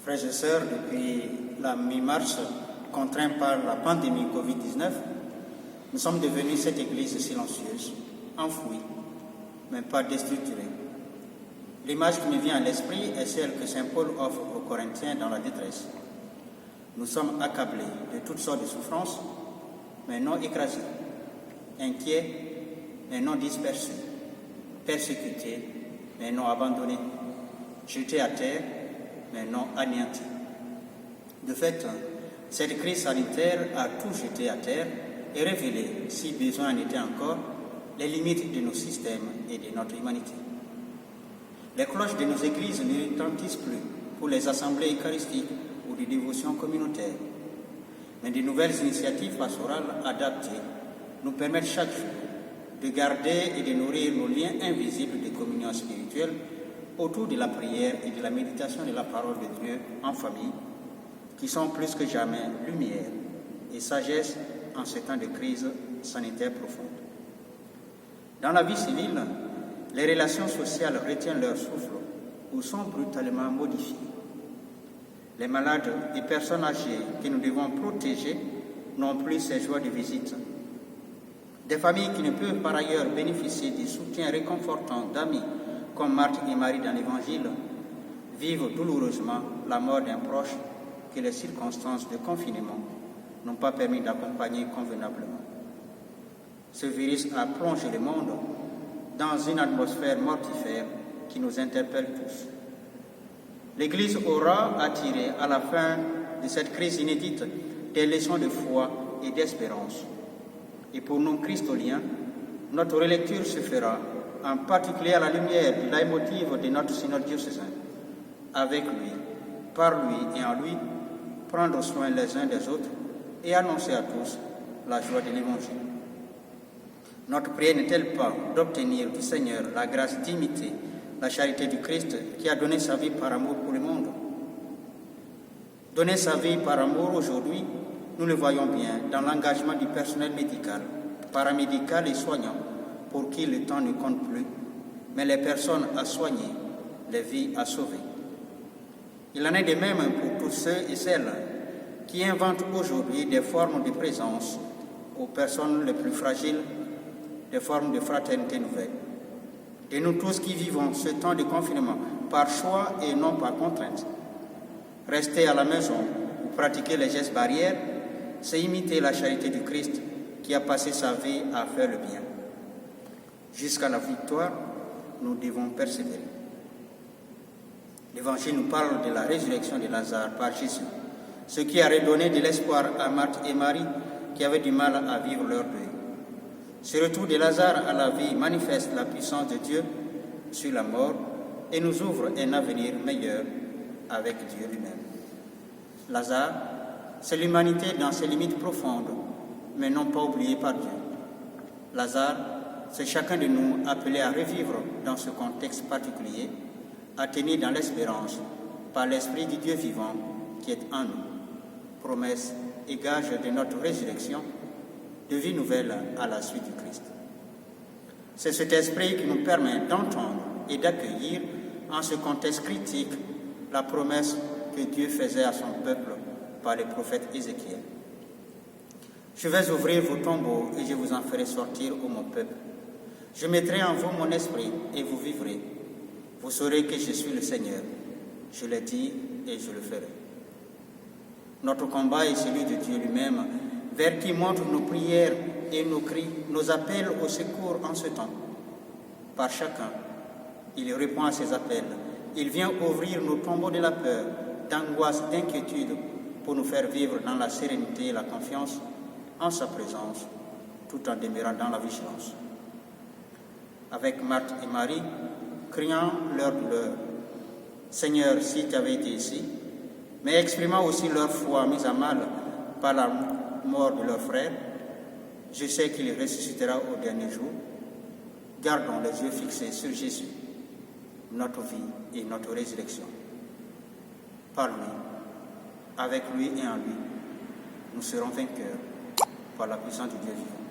Frères et sœurs, depuis la mi-mars, contraints par la pandémie Covid-19, nous sommes devenus cette église silencieuse, enfouie, mais pas déstructurée. L'image qui me vient à l'esprit est celle que saint Paul offre aux Corinthiens dans la détresse. Nous sommes accablés de toutes sortes de souffrances, mais non écrasés, inquiets, mais non dispersés, persécutés, mais non abandonnés, jetés à terre, mais non anéantis. De fait, cette crise sanitaire a tout jeté à terre et révélé, si besoin en était encore, les limites de nos systèmes et de notre humanité. Les cloches de nos églises ne retentissent plus pour les assemblées eucharistiques ou des dévotions communautaires, mais de nouvelles initiatives pastorales adaptées nous permettent chaque jour de garder et de nourrir nos liens invisibles de communion spirituelle autour de la prière et de la méditation de la parole de Dieu en famille, qui sont plus que jamais lumière et sagesse en ces temps de crise sanitaire profonde. Dans la vie civile, les relations sociales retiennent leur souffle ou sont brutalement modifiées. Les malades et personnes âgées que nous devons protéger n'ont plus ces joies de visite. Des familles qui ne peuvent par ailleurs bénéficier du soutien réconfortant d'amis comme Marthe et Marie dans l'Évangile vivent douloureusement la mort d'un proche que les circonstances de confinement n'ont pas permis d'accompagner convenablement. Ce virus a plongé le monde dans une atmosphère mortifère qui nous interpelle tous. L'Église aura à tirer à la fin de cette crise inédite des leçons de foi et d'espérance. Et pour nous, christoliens, notre relecture se fera en particulier à la lumière du leitmotiv de notre synode diocésain. Avec lui, par lui et en lui, prendre soin les uns des autres et annoncer à tous la joie de l'Évangile. Notre prière n'est-elle pas d'obtenir du Seigneur la grâce d'imiter la charité du Christ qui a donné sa vie par amour pour le monde? Donner sa vie par amour aujourd'hui, nous le voyons bien dans l'engagement du personnel médical, paramédical et soignant, pour qui le temps ne compte plus, mais les personnes à soigner, les vies à sauver. Il en est de même pour tous ceux et celles qui inventent aujourd'hui des formes de présence aux personnes les plus fragiles, des formes de fraternité nouvelle. De nous tous qui vivons ce temps de confinement par choix et non par contrainte. Rester à la maison ou pratiquer les gestes barrières, c'est imiter la charité du Christ qui a passé sa vie à faire le bien. Jusqu'à la victoire, nous devons persévérer. L'Évangile nous parle de la résurrection de Lazare par Jésus, ce qui a redonné de l'espoir à Marthe et Marie qui avaient du mal à vivre leur deuil. Ce retour de Lazare à la vie manifeste la puissance de Dieu sur la mort et nous ouvre un avenir meilleur avec Dieu lui-même. Lazare, c'est l'humanité dans ses limites profondes, mais non pas oubliée par Dieu. Lazare, c'est chacun de nous appelé à revivre dans ce contexte particulier, à tenir dans l'espérance par l'Esprit du Dieu vivant qui est en nous, promesse et gage de notre résurrection, de vie nouvelle à la suite du Christ. C'est cet esprit qui nous permet d'entendre et d'accueillir en ce contexte critique la promesse que Dieu faisait à son peuple par le prophète Ézéchiel. Je vais ouvrir vos tombeaux et je vous en ferai sortir, ô mon peuple. Je mettrai en vous mon esprit et vous vivrez. Vous saurez que je suis le Seigneur. Je l'ai dit et je le ferai. Notre combat est celui de Dieu lui-même, vers qui montrent nos prières et nos cris, nos appels au secours en ce temps. Par chacun, il répond à ses appels. Il vient ouvrir nos tombeaux de la peur, d'angoisse, d'inquiétude, pour nous faire vivre dans la sérénité et la confiance, en sa présence, tout en demeurant dans la vigilance. Avec Marthe et Marie, criant leur douleur, « Seigneur, si tu avais été ici », mais exprimant aussi leur foi mise à mal par la mort de leur frère, je sais qu'il ressuscitera au dernier jour. Gardons les yeux fixés sur Jésus, notre vie et notre résurrection. Par lui, avec lui et en lui, nous serons vainqueurs par la puissance du Dieu vivant.